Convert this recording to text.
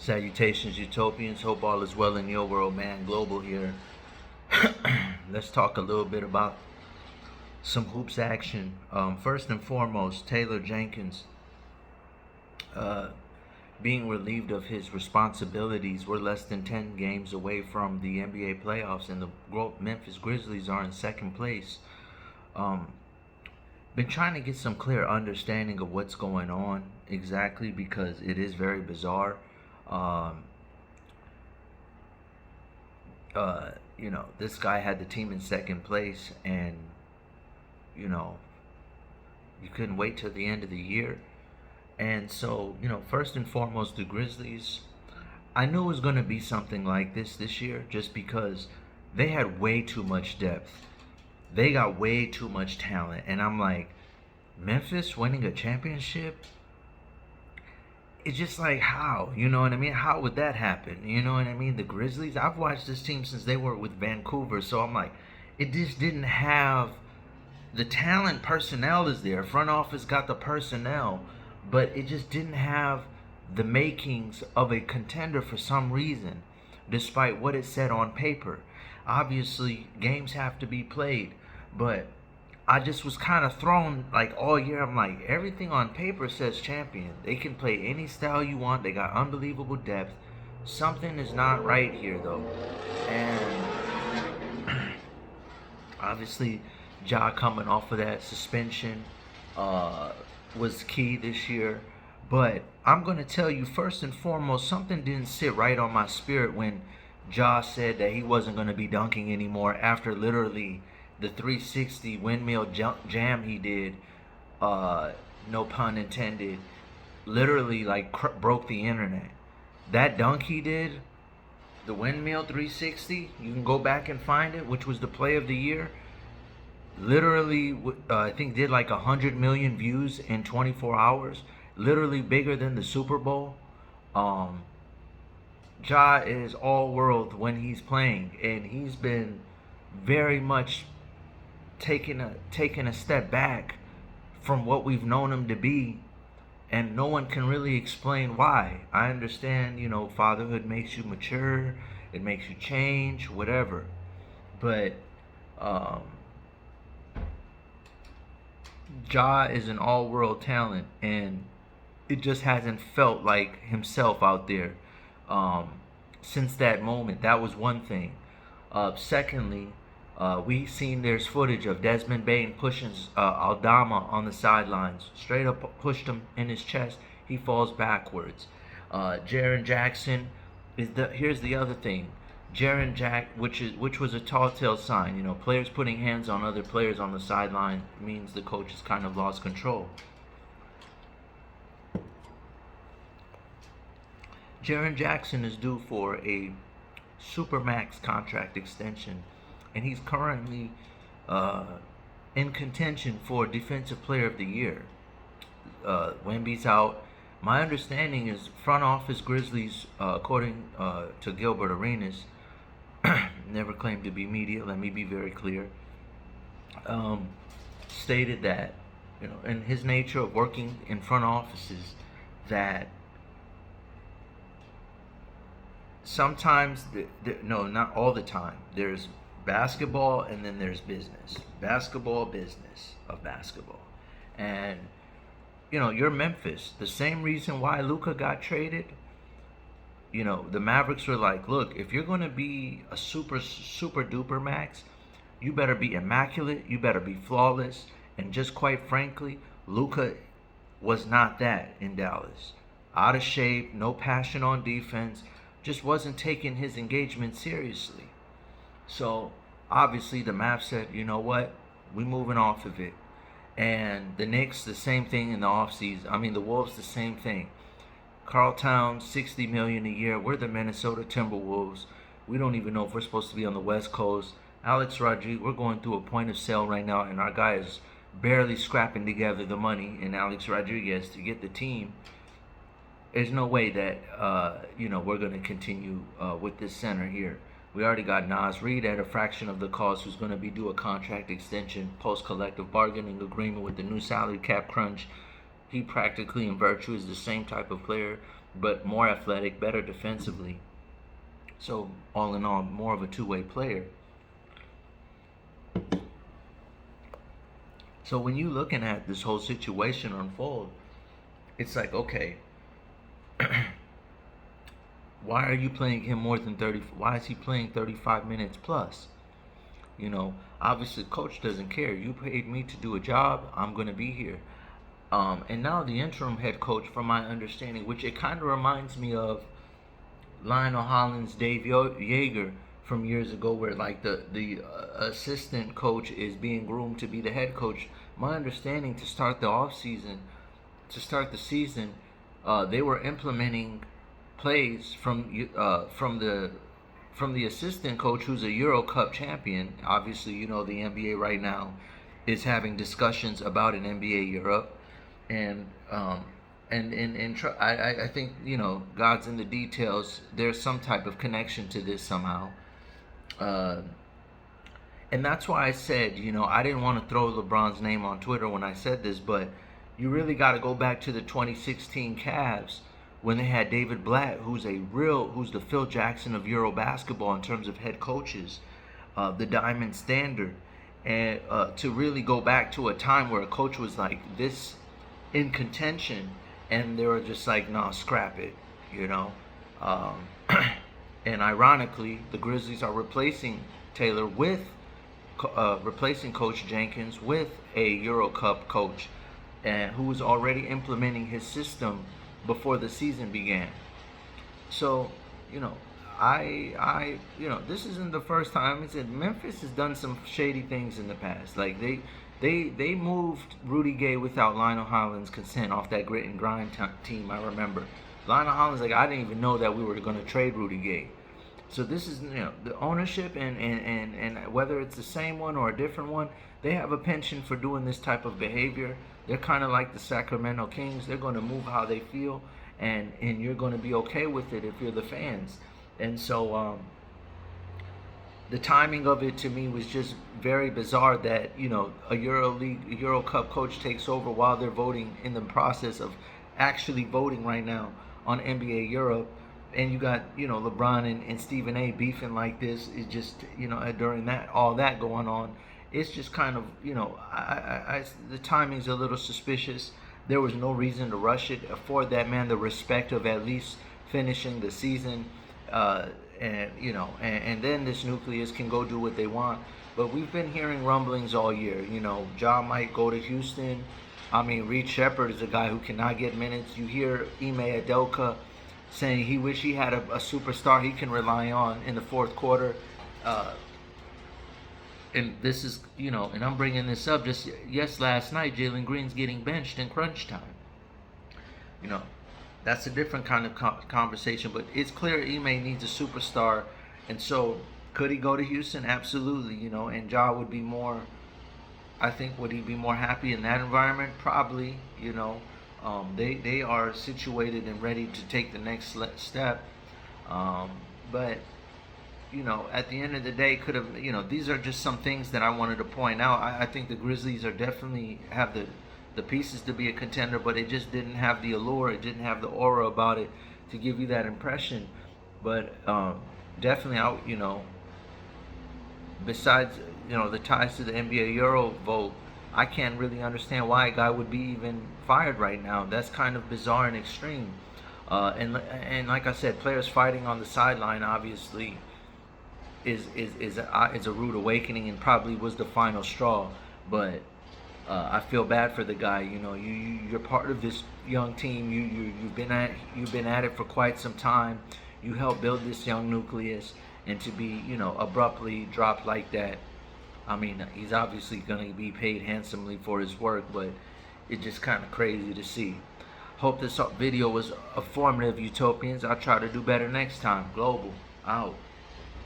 Salutations, utopians. Hope all is well in your world, man. Global here. Let's talk a little bit about some hoops action. First and foremost, Taylor Jenkins uh, being relieved of his responsibilities. We're less than 10 games away from the NBA playoffs, and the Memphis Grizzlies are in second place. Um, been trying to get some clear understanding of what's going on exactly because it is very bizarre. Um, this guy had the team in second place, and you know, you couldn't wait till the end of the year. And so, first and foremost, the Grizzlies, I knew it was going to be something like this year just because they had way too much depth. They got way too much talent. And I'm like, Memphis winning a championship? It's just like, how? You know what I mean? How would that happen? You know what I mean? The Grizzlies, I've watched this team since they were with Vancouver. So I'm like, it just didn't have the talent. Personnel is there. Front office got the personnel, but it just didn't have the makings of a contender for some reason, despite what it said on paper. Obviously, games have to be played, but I just was kind of thrown like all year. I'm like, everything on paper says champion. They can play any style you want. They got unbelievable depth. Something is not right here, though. And obviously, Ja coming off of that suspension was key this year. But I'm going to tell you, first and foremost, something didn't sit right on my spirit when Ja said that he wasn't going to be dunking anymore after literally the 360 windmill jam he did, no pun intended, literally like broke the internet. That dunk he did, the windmill 360, you can go back and find it, which was the play of the year. Literally, I think did like 100 million views in 24 hours. Literally bigger than the Super Bowl. Ja is all world when he's playing, and he's been very much taking a step back from what we've known him to be, and no one can really explain why. I understand, fatherhood makes you mature, it makes you change, whatever, but Ja is an all-world talent, and it just hasn't felt like himself out there since that moment. That was one thing. Secondly, we seen there's footage of Desmond Bain pushing Aldama on the sidelines. Straight up pushed him in his chest. He falls backwards. Jaren Jackson here's the other thing. Which was a tall tale sign. Players putting hands on other players on the sideline means the coach has kind of lost control. Jaren Jackson is due for a supermax contract extension, and he's currently in contention for Defensive Player of the Year. Wemby's out. My understanding is front office Grizzlies, according to Gilbert Arenas, never claimed to be media, let me be very clear, stated that, in his nature of working in front offices, that sometimes, no, not all the time, there's basketball and then there's business. Business of basketball. And, you're Memphis. The same reason why Luka got traded, the Mavericks were like, look, if you're going to be a super duper max, you better be immaculate, you better be flawless. And just quite frankly, Luka was not that in Dallas. Out of shape, no passion on defense, just wasn't taking his engagement seriously. So obviously the Mavs said, you know what, we moving off of it. And the Knicks, the same thing in the offseason. I mean, the Wolves, the same thing. Carl Towns, $60 million a year. We're the Minnesota Timberwolves. We don't even know if we're supposed to be on the West Coast. Alex Rodriguez, we're going through a point of sale right now, and our guy is barely scrapping together the money in Alex Rodriguez to get the team. There's no way that we're going to continue with this center here. We already got Nas Reed at a fraction of the cost, who's going to be due a contract extension post collective bargaining agreement with the new salary cap crunch. He practically in virtue is the same type of player, but more athletic, better defensively. So all in all, more of a two-way player. So when you looking at this whole situation unfold, it's like, okay, why are you playing him more than 30? Why is he playing 35 minutes plus? Obviously, coach doesn't care. You paid me to do a job. I'm going to be here. And now the interim head coach, from my understanding, which it kind of reminds me of Lionel Hollins, Dave Yeager from years ago, where like the assistant coach is being groomed to be the head coach. My understanding, to start the season, they were implementing plays from the assistant coach, who's a Euro Cup champion. Obviously, the NBA right now is having discussions about an NBA Europe, and I think God's in the details. There's some type of connection to this somehow, and that's why I said I didn't want to throw LeBron's name on Twitter when I said this, but you really got to go back to the 2016 Cavs when they had David Blatt, who's the Phil Jackson of Euro basketball in terms of head coaches, the Diamond Standard, and to really go back to a time where a coach was like this in contention, and they were just like, nah, scrap it, and ironically, the Grizzlies are replacing Taylor replacing Coach Jenkins with a Euro Cup coach, and who was already implementing his system before the season began. So, this isn't the first time. It's that Memphis has done some shady things in the past. Like they moved Rudy Gay without Lionel Hollins' consent off that grit and grind team. I remember Lionel Hollins like, I didn't even know that we were going to trade Rudy Gay. So this is the ownership, and whether it's the same one or a different one, they have a penchant for doing this type of behavior. They're kind of like the Sacramento Kings. They're going to move how they feel, and you're going to be okay with it if you're the fans. And so the timing of it to me was just very bizarre, that a Euro Cup coach takes over while they're voting, in the process of actually voting right now on NBA Europe. And you got LeBron and Stephen A beefing like this. It's just during all that going on, it's just kind of the timing's a little suspicious. There was no reason to rush it. Afford that man the respect of at least finishing the season, and then this nucleus can go do what they want. But we've been hearing rumblings all year. Ja might go to Houston. I mean, Reed Shepherd is a guy who cannot get minutes. You hear Ime Udoka saying he wish he had a superstar he can rely on in the fourth quarter. And this is, and I'm bringing this up just, last night, Jalen Green's getting benched in crunch time. That's a different kind of conversation, but it's clear Ime needs a superstar. And so, could he go to Houston? Absolutely, and Ja would be more, I think, would he be more happy in that environment? Probably, they are situated and ready to take the next step. But at the end of the day, could have, these are just some things that I wanted to point out. I think the Grizzlies are definitely have the pieces to be a contender, but it just didn't have the allure, it didn't have the aura about it to give you that impression. But definitely, besides, the ties to the NBA Euro vote, I can't really understand why a guy would be even fired right now. That's kind of bizarre and extreme. And like I said, players fighting on the sideline obviously is a rude awakening, and probably was the final straw. But I feel bad for the guy. You're part of this young team. You've been at it for quite some time. You helped build this young nucleus, and to be abruptly dropped like that. I mean, he's obviously going to be paid handsomely for his work, but it's just kind of crazy to see. Hope this video was informative, Utopians. I'll try to do better next time. Global out.